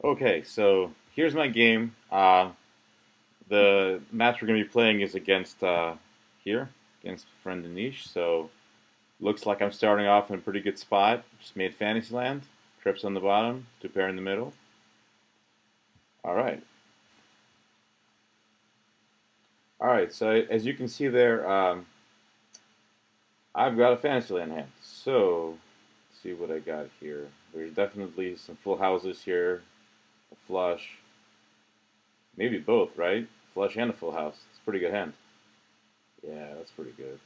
Okay, so here's my game. The match we're gonna be playing is against here against friend Anish. So looks like I'm starting off in a pretty good spot. Just made Fantasyland. Trips on the bottom, two pair in the middle. All right, all right. So as you can see there, I've got a Fantasyland hand. So let's see what I got here. There's definitely some full houses here, a flush, maybe both, right? Flush and a full house. It's a pretty good hand. Yeah, that's pretty good.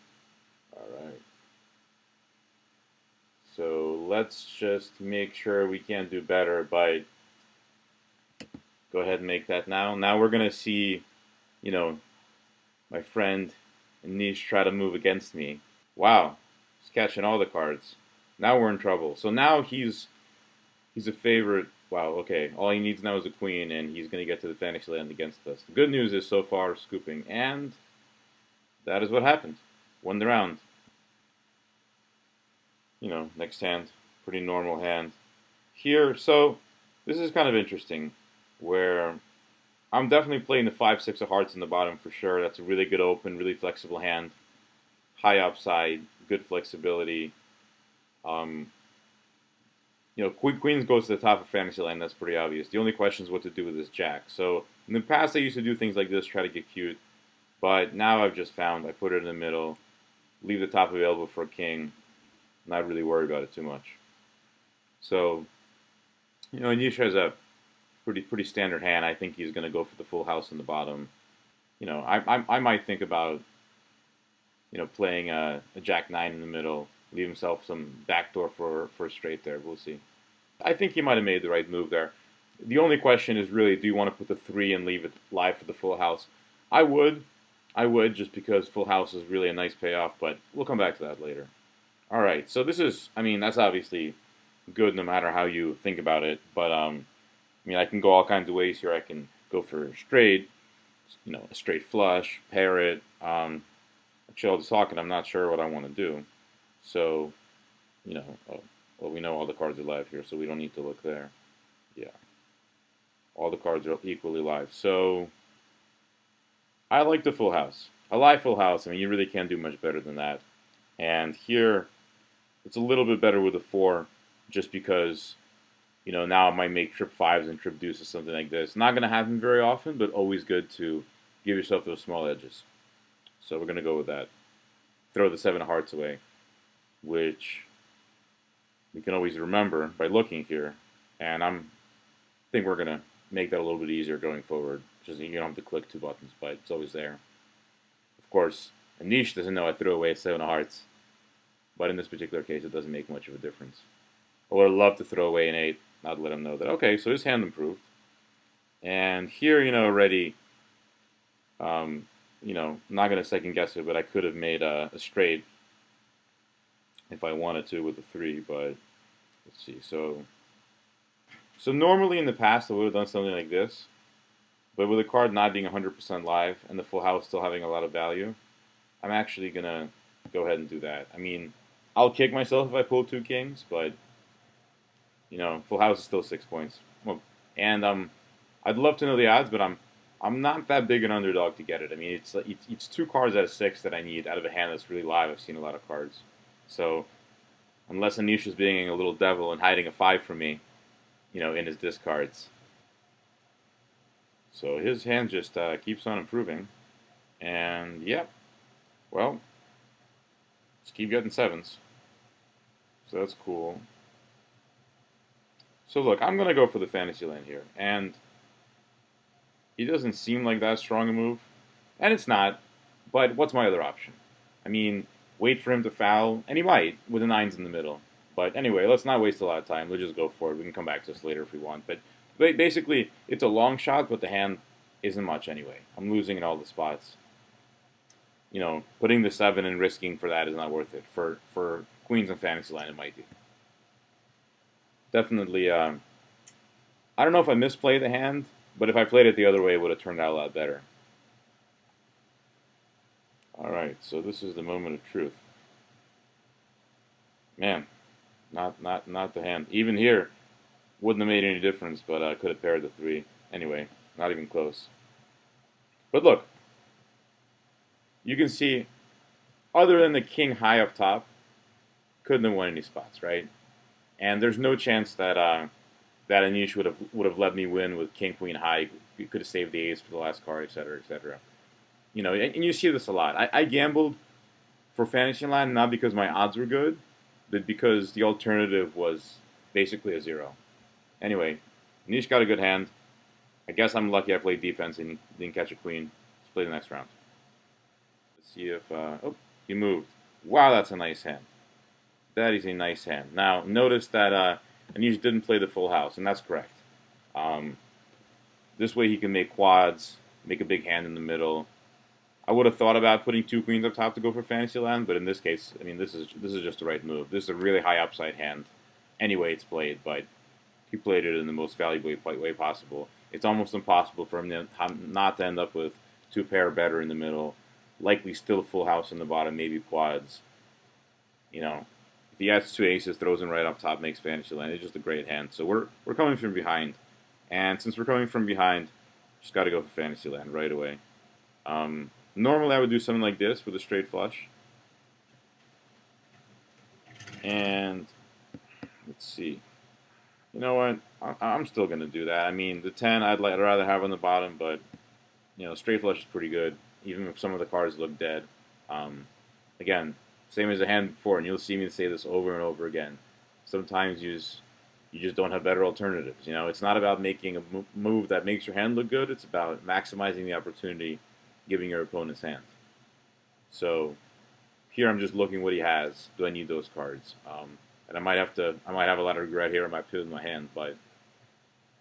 All right. So let's just make sure we can do better by go ahead and make that now. Now we're gonna see, you know, my friend Niche try to move against me. Wow, he's catching all the cards. Now we're in trouble. So now he's a favorite. Wow, okay. All he needs now is a queen, and he's gonna get to the fantasy land against us. The good news is so far scooping, and that is what happened. Won the round. Next hand, pretty normal hand. Here, so this is kind of interesting, where I'm definitely playing the 5-6 of hearts in the bottom for sure. That's a really good open, really flexible hand. High upside, good flexibility. Um, Queens goes to the top of Fantasyland. That's pretty obvious. The only question is what to do with this jack. So in the past, I used to do things like this, try to get cute. But now I've just found I put it in the middle, leave the top available for a king, not really worry about it too much. So, Anish has a pretty standard hand. I think he's going to go for the full house in the bottom. I might think about playing a jack nine in the middle, leave himself some backdoor for a straight there. We'll see. I think he might have made the right move there. The only question is really, do you want to put the three and leave it live for the full house? I would. I would, just because full house is really a nice payoff, but we'll come back to that later. All right, so this is, that's obviously good no matter how you think about it, but I can go all kinds of ways here. I can go for a straight, a straight flush, pair it. Actually, I'll just talk, and I'm not sure what I want to do. So, well, we know all the cards are live here, so we don't need to look there. Yeah, all the cards are equally live. So, I like the full house. A live full house. You really can't do much better than that. And here, it's a little bit better with a four, just because now I might make trip fives and trip deuces, something like this. Not going to happen very often, but always good to give yourself those small edges. So we're going to go with that. Throw the seven of hearts away, which we can always remember by looking here. And I think we're going to make that a little bit easier going forward. Just you don't have to click two buttons, but it's always there. Of course, Anish doesn't know I threw away seven of hearts, but in this particular case, it doesn't make much of a difference. I would love to throw away an 8, not let him know that, okay, so his hand improved. And here, already, not going to second guess it, but I could have made a straight if I wanted to with the 3, but let's see. So normally in the past, I would have done something like this, but with the card not being 100% live and the full house still having a lot of value, I'm actually going to go ahead and do that. I'll kick myself if I pull two kings, but full house is still 6 points. Well, and I'd love to know the odds, but I'm not that big an underdog to get it. It's two cards out of 6 that I need out of a hand that's really live. I've seen a lot of cards, so unless Anish is being a little devil and hiding a 5 from me, in his discards. So his hand just keeps on improving, and yep, well, just keep getting 7s. So that's cool. So look, I'm going to go for the Fantasyland here. And he doesn't seem like that strong a move. And it's not. But what's my other option? Wait for him to foul. And he might, with the 9s in the middle. But anyway, let's not waste a lot of time. Let's just go for it. We can come back to this later if we want. But basically, it's a long shot, but the hand isn't much anyway. I'm losing in all the spots. Putting the 7 and risking for that is not worth it. For Queens and Fantasyland, it might be. Definitely, I don't know if I misplayed the hand, but if I played it the other way, it would have turned out a lot better. Alright, so this is the moment of truth. Man, not the hand. Even here, Wouldn't have made any difference, but I could have paired the 3. Anyway, not even close. But look, you can see, other than the king high up top, couldn't have won any spots, right? And there's no chance that that Anish would have let me win with king queen high. You could have saved the ace for the last card, etc., etc. You know, and you see this a lot. I gambled for Fantasyland not because my odds were good, but because the alternative was basically a 0. Anyway, Anish got a good hand. I guess I'm lucky I played defense and didn't catch a queen. Let's play the next round. Let's see if... oh, he moved. Wow, that's a nice hand. That is a nice hand. Now, notice that Anish didn't play the full house, and that's correct. This way he can make quads, make a big hand in the middle. I would have thought about putting 2 queens up top to go for Fantasyland, but in this case, I mean, this is just the right move. This is a really high upside hand. Anyway, it's played, but he played it in the most valuable way possible. It's almost impossible for him to not to end up with 2 pair better in the middle, likely still a full house in the bottom, maybe quads. You know, if he has 2 aces, throws them right up top, makes Fantasyland. It's just a great hand. So we're coming from behind, and since we're coming from behind, just got to go for Fantasyland right away. Normally I would do something like this with a straight flush. And let's see. You know what? I'm still going to do that. I mean, the 10 I'd rather have on the bottom, but you know, straight flush is pretty good, even if some of the cards look dead. Again, same as the hand before, and you'll see me say this over and over again. Sometimes you just don't have better alternatives. You know, it's not about making a move that makes your hand look good. It's about maximizing the opportunity, giving your opponent's hand. So here I'm just looking what he has. Do I need those cards? And I might have a lot of regret here. I might put it in my hand, but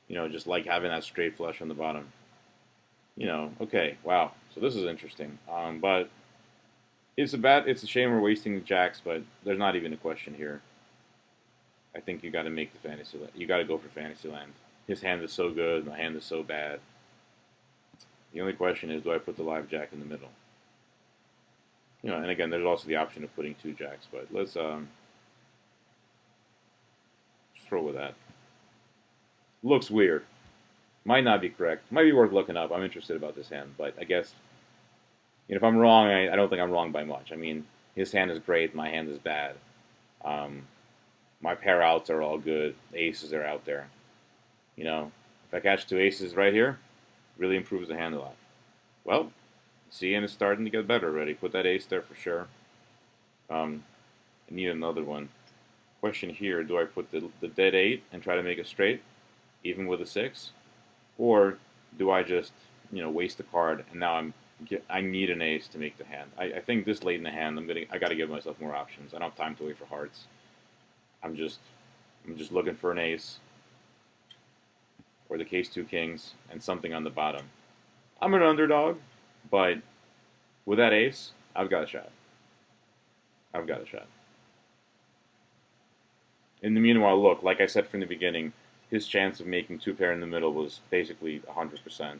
you know, just like having that straight flush on the bottom. You know, okay, wow. So this is interesting. But it's a shame we're wasting the jacks, but there's not even a question here. I think you got to make the Fantasyland. You got to go for Fantasyland. His hand is so good, my hand is so bad. The only question is, do I put the live jack in the middle? You know, and again, there's also the option of putting 2 jacks, but let's just roll with that. Looks weird. Might not be correct. Might be worth looking up. I'm interested about this hand, but I guess, you know, if I'm wrong, I don't think I'm wrong by much. I mean, his hand is great, my hand is bad. My pair outs are all good. The aces are out there. You know, if I catch 2 aces right here, really improves the hand a lot. Well, see, and it's starting to get better already. Put that ace there for sure. I need another one. Question here, do I put the dead 8 and try to make a straight, even with a 6? Or do I just, you know, waste the card and now I need an ace to make the hand? I think this late in the hand, I got to give myself more options. I don't have time to wait for hearts. I'm just looking for an ace, or the case 2 kings, and something on the bottom. I'm an underdog, but with that ace, I've got a shot. I've got a shot. In the meanwhile, look, like I said from the beginning, his chance of making 2 pair in the middle was basically 100%.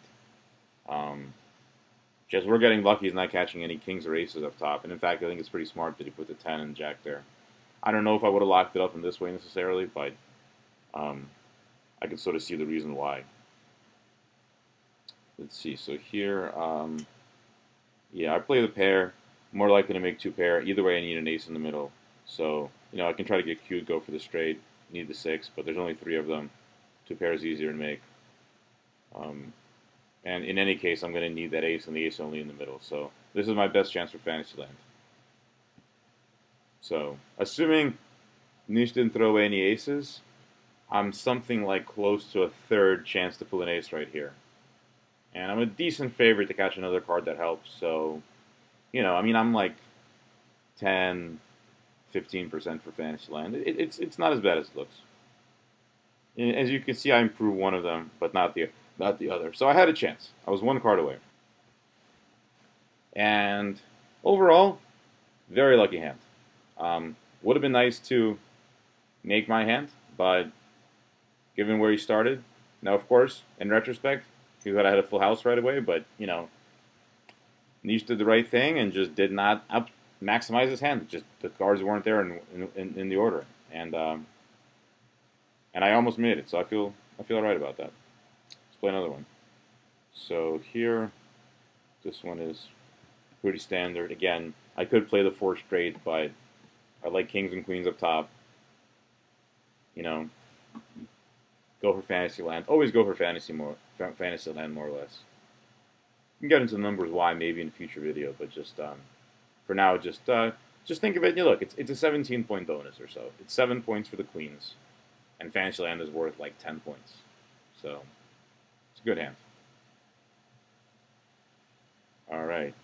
Just we're getting lucky he's not catching any kings or aces up top. And in fact, I think it's pretty smart that he put the 10 and jack there. I don't know if I would have locked it up in this way necessarily, but I can sort of see the reason why. Let's see. So here, yeah, I play the pair. More likely to make 2 pair. Either way, I need an ace in the middle. So, you know, I can try to get cute, go for the straight, need the 6, but there's only 3 of them. 2 pair is easier to make. And in any case, I'm going to need that ace and the ace only in the middle. So this is my best chance for Fantasyland. So, assuming Nish didn't throw away any aces, I'm something like close to a 3rd chance to pull an ace right here. And I'm a decent favorite to catch another card that helps. So, you know, I mean, I'm like 10, 15% for Fantasyland. It's not as bad as it looks. And as you can see, I improved one of them, but not the other. So I had a chance. I was 1 card away. And overall, very lucky hand. Would have been nice to make my hand, but given where he started, now of course, in retrospect, he would have had a full house right away, but, you know, Nish did the right thing and just did not maximize his hand. Just the cards weren't there in the order. And And I almost made it, so I feel alright about that. Let's play another one. So here, this one is pretty standard. Again, I could play the 4 straight, but I like kings and queens up top. You know, go for fantasy land. Always go for fantasy land more or less. You can get into the numbers why maybe in a future video, but just for now, just think of it. You look, it's a 17-point bonus or so. It's 7 points for the queens, and fantasy land is worth like 10 points. So it's a good hand. All right.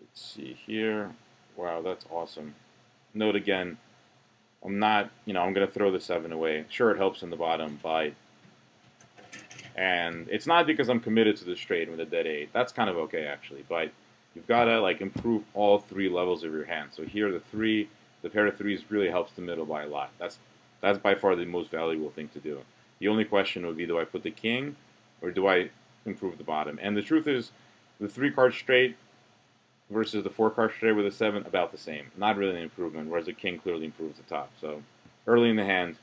Let's see here. Wow, that's awesome. Note again, I'm not, I'm going to throw the 7 away. Sure, it helps in the bottom, but, and it's not because I'm committed to the straight with a dead 8. That's kind of okay, actually, but you've got to, like, improve all 3 levels of your hand. So here, the pair of 3s really helps the middle by a lot. That's by far the most valuable thing to do. The only question would be, do I put the king, or do I improve the bottom? And the truth is, the 3-card straight versus the 4-card straight with a 7, about the same. Not really an improvement, whereas the king clearly improves the top. So early in the hand,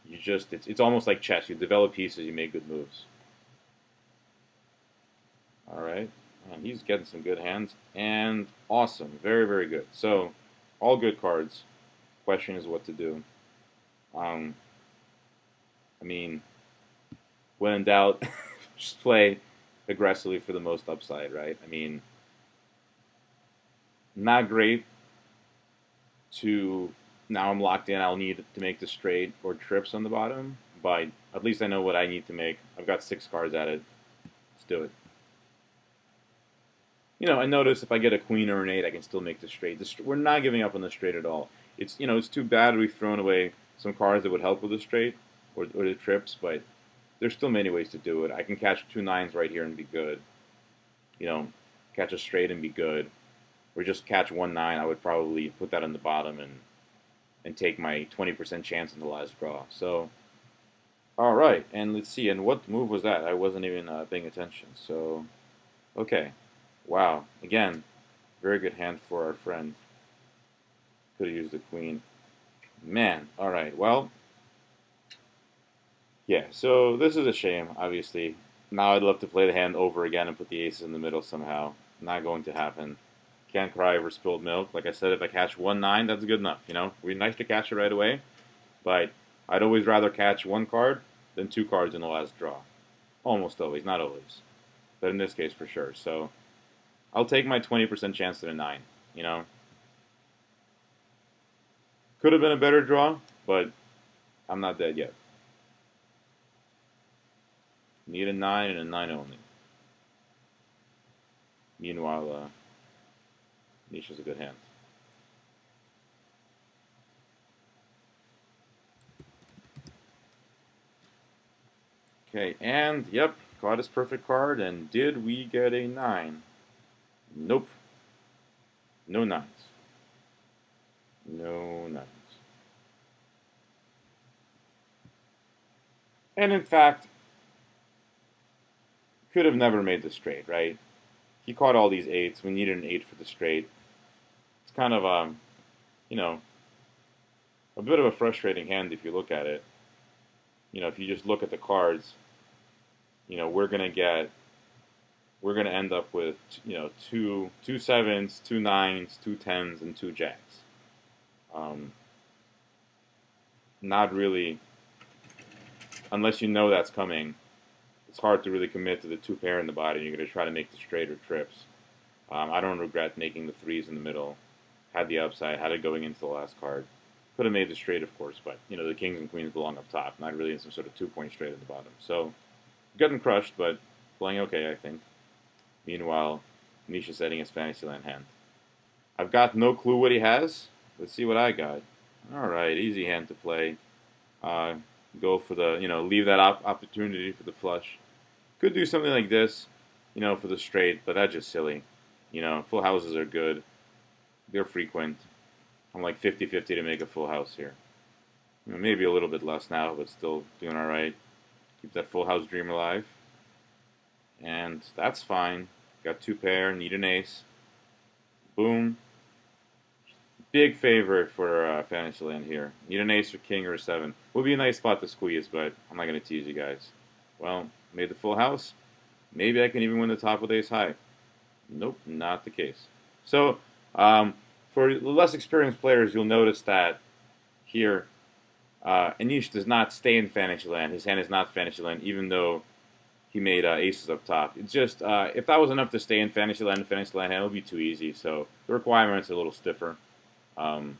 it's almost like chess. You develop pieces, you make good moves. All right, and he's getting some good hands, and awesome, very, very good. So all good cards. Question is what to do. I mean, when in doubt, just play aggressively for the most upside, right? I mean, not great to, now I'm locked in, I'll need to make the straight or trips on the bottom, but at least I know what I need to make. I've got 6 cards at it. Let's do it. And notice if I get a queen or an 8, I can still make the straight. We're not giving up on the straight at all. It's, it's too bad we've thrown away some cards that would help with the straight or the trips, but there's still many ways to do it. I can catch 2 9s right here and be good. Catch a straight and be good. Or just catch 1 9, I would probably put that on the bottom and take my 20% chance in the last draw. So, all right, and let's see. And what move was that? I wasn't even paying attention. So, okay. Wow. Again, very good hand for our friend. Could have used the queen. Man. All right. Well, yeah. So this is a shame, obviously. Now I'd love to play the hand over again and put the aces in the middle somehow. Not going to happen. Can't cry over spilled milk. Like I said, if I catch 1 9, that's good enough. It'd be nice to catch it right away, but I'd always rather catch 1 card than 2 cards in the last draw. Almost always, not always, but in this case for sure. So I'll take my 20% chance at a 9. Could have been a better draw, but I'm not dead yet. Need a 9 and a 9 only. Meanwhile, Nisha's a good hand. Okay, and yep, caught his perfect card, and did we get a 9? Nope. No 9s. No 9s. And in fact, could have never made the straight, right? He caught all these 8s. We needed an 8 for the straight. It's kind of, a bit of a frustrating hand if you look at it. If you just look at the cards, we're going to end up with, 2 7s, 2 9s, 2 10s, and 2 jacks. Not really, unless you know that's coming, it's hard to really commit to the 2 pair in the body. You're going to try to make the straight or trips. I don't regret making the 3s in the middle. Had the upside, had it going into the last card. Could have made the straight, of course, but, the kings and queens belong up top, not really in some sort of 2-point straight at the bottom. So, getting crushed, but playing okay, I think. Meanwhile, Misha setting his Fantasyland hand. I've got no clue what he has. Let's see what I got. Alright, easy hand to play. Go for the, leave that opportunity for the flush. Could do something like this, for the straight, but that's just silly. Full houses are good. They're frequent. I'm like 50-50 to make a full house here. Maybe a little bit less now, but still doing alright. Keep that full house dream alive. And that's fine. Got 2 pair, need an ace. Boom. Big favorite for Fantasyland here. Need an ace or king or a 7. Would be a nice spot to squeeze, but I'm not going to tease you guys. Well, made the full house. Maybe I can even win the top with ace high. Nope, not the case. So, for less experienced players, you'll notice that here, Anish does not stay in Fantasyland. His hand is not Fantasyland, even though he made aces up top. It's just, if that was enough to stay in Fantasyland, hand would be too easy. So the requirements are a little stiffer. Um,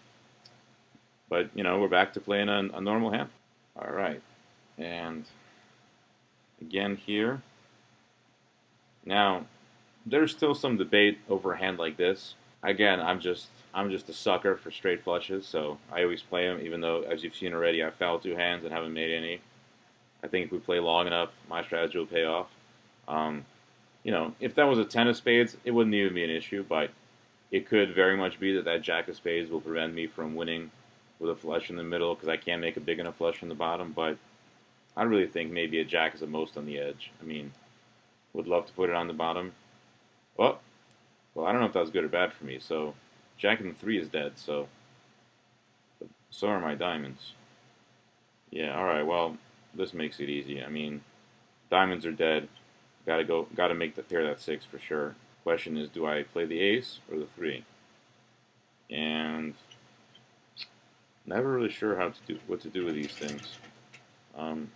but, we're back to playing a normal hand. All right. And again here. Now, there's still some debate over a hand like this. Again, I'm just a sucker for straight flushes, so I always play them, even though, as you've seen already, I fouled 2 hands and haven't made any. I think if we play long enough, my strategy will pay off. If that was a 10 of spades, it wouldn't even be an issue, but it could very much be that jack of spades will prevent me from winning with a flush in the middle because I can't make a big enough flush in the bottom, but I really think maybe a jack is the most on the edge. I mean, would love to put it on the bottom. Oh, well, I don't know if that was good or bad for me. So, jack and 3 is dead. So are my diamonds. Yeah. All right. Well, this makes it easy. I mean, diamonds are dead. Got to make the pair that 6 for sure. Question is, do I play the ace or the 3? And never really sure what to do with these things. I'm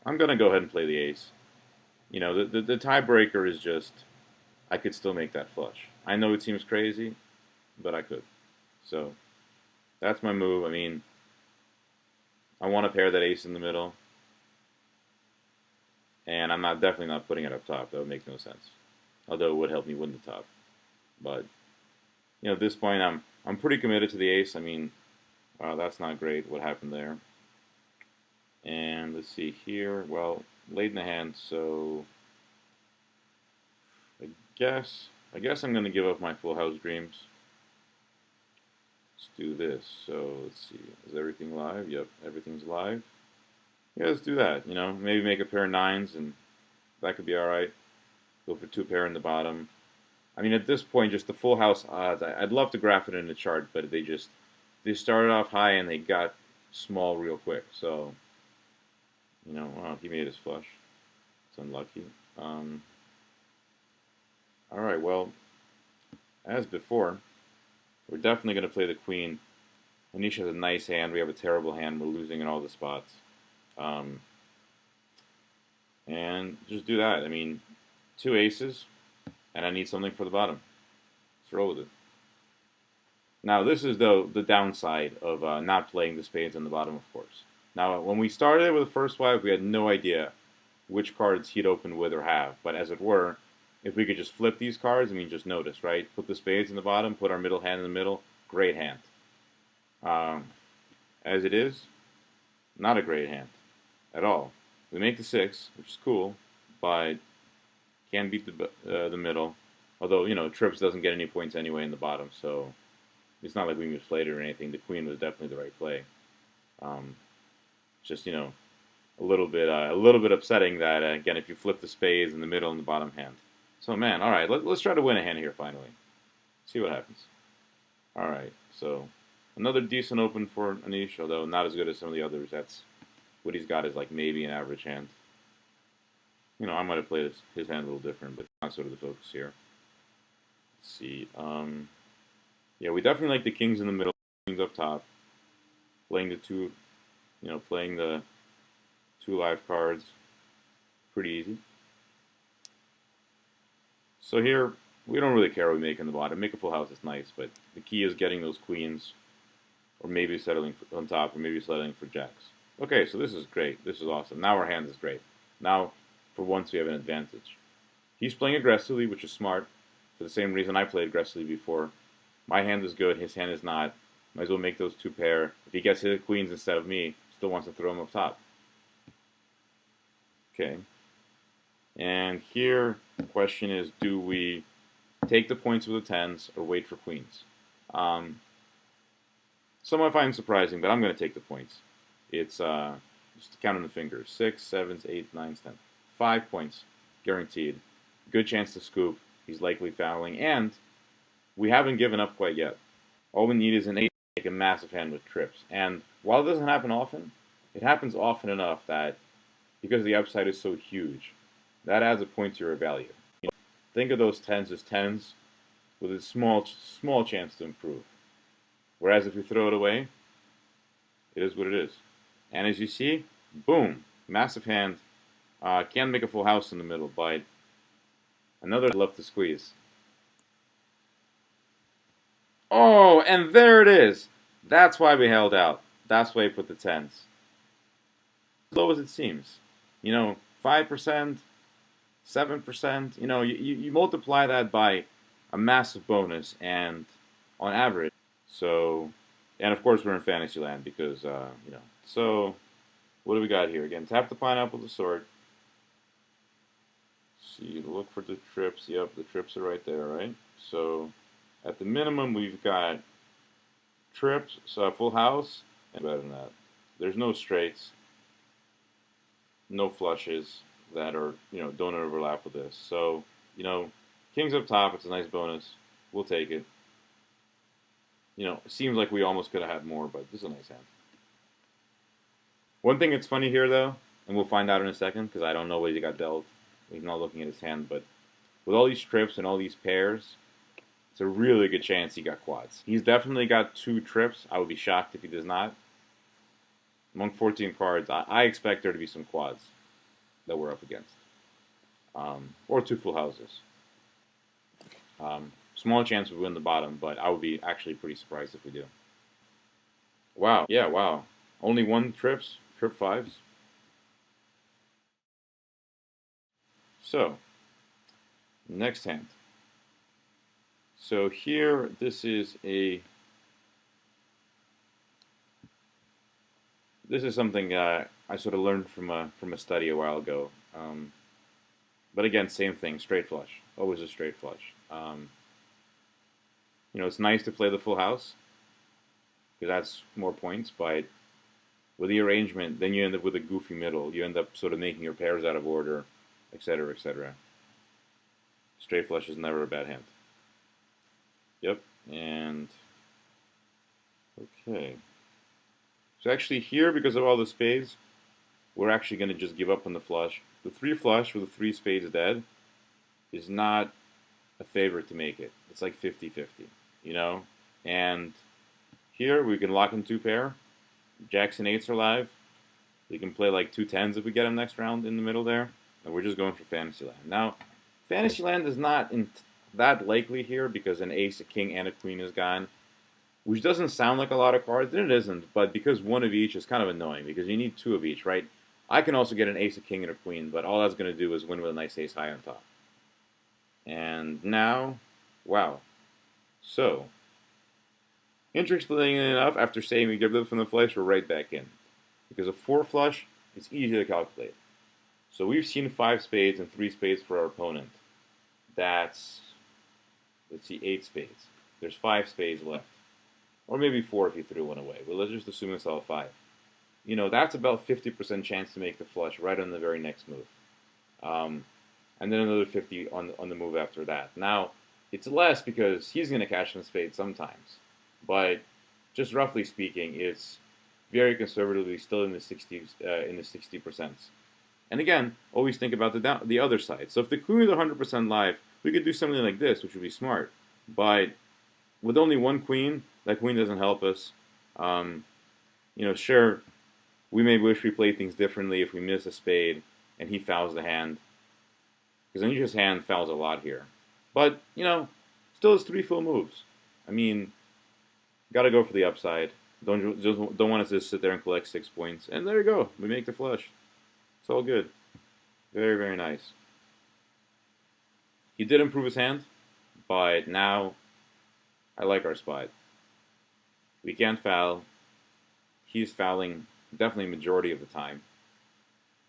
gonna go ahead and play the ace. The tiebreaker is just I could still make that flush. I know it seems crazy, but I could. So that's my move. I mean, I want to pair that ace in the middle, and I'm definitely not putting it up top. That would make no sense. Although it would help me win the top. But at this point, I'm pretty committed to the ace. I mean, wow, that's not great. What happened there? And let's see here. Well, late in the hand, so I guess I'm going to give up my full house dreams. Let's do this. So let's see. Is everything live? Yep, everything's live. Yeah, let's do that. Maybe make a pair of 9s, and that could be all right. Go for 2 pair in the bottom. I mean, at this point, just the full house odds. I'd love to graph it in the chart, but they started off high and they got small real quick. So, wow, he made his flush. It's unlucky. All right, well, as before, we're definitely going to play the queen. Anish has a nice hand. We have a terrible hand. We're losing in all the spots. And just do that. I mean, 2 aces, and I need something for the bottom. Let's roll with it. Now, this is, though, the downside of not playing the spades on the bottom, of course. Now, when we started with the first 5, we had no idea which cards he'd open with or have. But as it were, if we could just flip these cards, I mean, just notice, right? Put the spades in the bottom, put our middle hand in the middle, great hand. As it is, not a great hand at all. We make the 6, which is cool, but can't beat the middle. Although, trips doesn't get any points anyway in the bottom, so it's not like we misplayed it or anything. The queen was definitely the right play. Just a little bit upsetting that again if you flip the spades in the middle and the bottom hand. So man, all right, let's try to win a hand here finally. See what happens. All right, so another decent open for Anish, although not as good as some of the others. That's what he's got is like maybe an average hand. I might have played his hand a little different, but not sort of the focus here. Let's see. Yeah, we definitely like the kings in the middle, kings up top. Playing the 2, playing the 2 live cards. Pretty easy. So here, we don't really care what we make in the bottom. Make a full house is nice, but the key is getting those queens, or maybe settling on top, or maybe settling for jacks. Okay, so this is great. This is awesome. Now our hand is great. Now, for once, we have an advantage. He's playing aggressively, which is smart, for the same reason I played aggressively before. My hand is good, his hand is not. Might as well make those 2 pair. If he gets hit queens instead of me, still wants to throw him up top. Okay. And here, the question is, do we take the points with the 10s or wait for queens? Some I find surprising, but I'm going to take the points. It's just counting the fingers. 6, 7, 8, 9, 10. 5 points, guaranteed. Good chance to scoop. He's likely fouling, and we haven't given up quite yet. All we need is an 8. a massive hand with trips. And while it doesn't happen often, it happens often enough that because the upside is so huge, that adds a point to your value. Think of those tens as tens with a small chance to improve. Whereas if you throw it away, it is what it is. And as you see, boom, massive hand. Can't make a full house in the middle, but another left to squeeze. Oh, and there it is. That's why we held out. That's why we put the tens. As low as it seems. 5%, 7%. You multiply that by a massive bonus, and on average. So, and of course we're in Fantasyland because, So, what do we got here? Again, tap the pineapple to sort. See, look for the trips. Yep, the trips are right there, right? So, at the minimum, we've got trips, so a full house, and better than that. There's no straights, no flushes that are, don't overlap with this. So, kings up top, it's a nice bonus. We'll take it. It seems like we almost could have had more, but this is a nice hand. One thing that's funny here, though, and we'll find out in a second, because I don't know what he got dealt. He's not looking at his hand, but with all these trips and all these pairs, it's a really good chance he got quads. He's definitely got 2 trips. I would be shocked if he does not. Among 14 cards, I expect there to be some quads that we're up against. Or 2 full houses. Small chance we win the bottom, but I would be actually pretty surprised if we do. Wow, yeah, wow. Only 1 trips, trip 5s. So, next hand. So here, this is something I sort of learned from a study a while ago. But again, same thing, straight flush. Always a straight flush. It's nice to play the full house because that's more points, but with the arrangement, then you end up with a goofy middle. You end up sort of making your pairs out of order, etc., etc. Straight flush is never a bad hand. Yep, and okay. So actually here, because of all the spades, we're actually going to just give up on the flush. The 3 flush with the 3 spades dead is not a favorite to make it. It's like 50-50, And here we can lock in 2 pair. Jacks and 8s are live. We can play like 2 10s if we get them next round in the middle there. And we're just going for Fantasyland. Now, Fantasyland is not that likely here because an ace, a king, and a queen is gone. Which doesn't sound like a lot of cards, and it isn't, but because 1 of each is kind of annoying because you need 2 of each, right? I can also get an ace, a king, and a queen, but all that's going to do is win with a nice ace high on top. And now, wow. So, interestingly enough, after saying we get rid from the flush, we're right back in. Because a 4 flush is easy to calculate. So we've seen 5 spades and 3 spades for our opponent. That's, let's see, 8 spades. There's 5 spades left. Or maybe 4 if you threw 1 away. But let's just assume it's all 5. That's about 50% chance to make the flush right on the very next move. And then another 50 on the move after that. Now, it's less because he's going to cash in spades sometimes. But just roughly speaking, it's very conservatively still in the 60%. And again, always think about the other side. So if the queen is 100% live, we could do something like this, which would be smart. But with only 1 queen, that queen doesn't help us. Sure, we may wish we played things differently if we miss a spade and he fouls the hand. Because Anisha's hand fouls a lot here. But, still has 3 full moves. I mean, gotta go for the upside. Don't want to just sit there and collect 6 points. And there you go. We make the flush. It's all good. Very, very nice. He did improve his hand, but now I like our spot. We can't foul. He's fouling definitely majority of the time.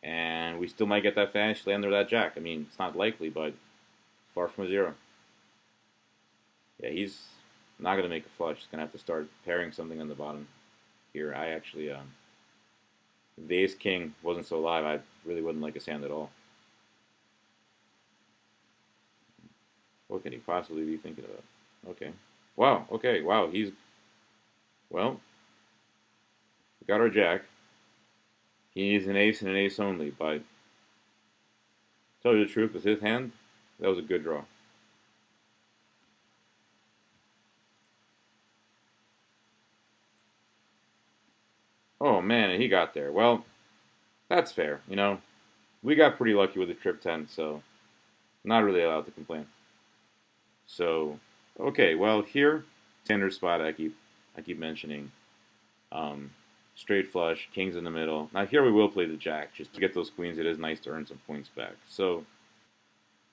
And we still might get that Fantasyland or that jack. I mean, it's not likely, but far from a 0. Yeah, he's not going to make a flush. He's going to have to start pairing something on the bottom here. I actually, if the ace-king wasn't so live, I really wouldn't like his hand at all. What could he possibly be thinking about? Okay. Wow, okay, wow, he's Well, we got our jack. He needs an ace and an ace only, but tell you the truth, with his hand, that was a good draw. Oh man, and he got there. Well, that's fair, you know. We got pretty lucky with the trip 10, so not really allowed to complain. So, okay, well here, standard spot I keep mentioning. Um, Straight flush, kings in the middle. Now here we will play the jack just to get those queens. It is nice to earn some points back. So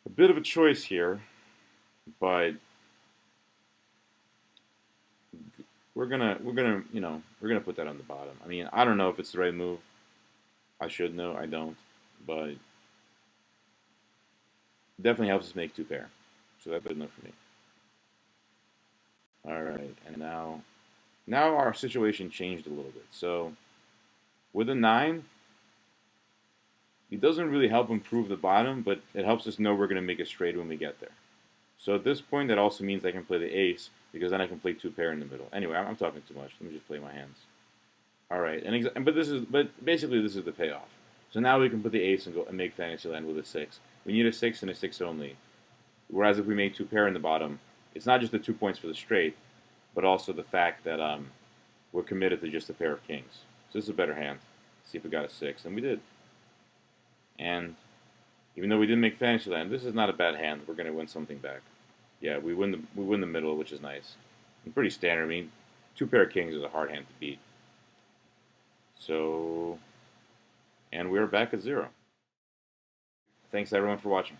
a bit of a choice here, but we're gonna put that on the bottom. I mean, I don't know if it's the right move. I should know, I don't, but definitely helps us make two pair. So that's good enough for me. All right, and now our situation changed a little bit. So with a 9, it doesn't really help improve the bottom, but it helps us know we're going to make it straight when we get there. So at this point, that also means I can play the ace, because then I can play two pair in the middle. Anyway, I'm talking too much. Let me just play my hands. All right, but basically this is the payoff. So now we can put the ace and go and make Fantasyland with a 6. We need a 6 and a 6 only. Whereas if we made two pair in the bottom, it's not just the 2 points for the straight, but also the fact that we're committed to just a pair of kings. So this is a better hand. Let's see if we got a 6, and we did. And even though we didn't make Fantasyland, this is not a bad hand. We're going to win something back. Yeah, we win the middle, which is nice. And pretty standard. I mean, two pair of kings is a hard hand to beat. So, and we're back at 0. Thanks everyone for watching.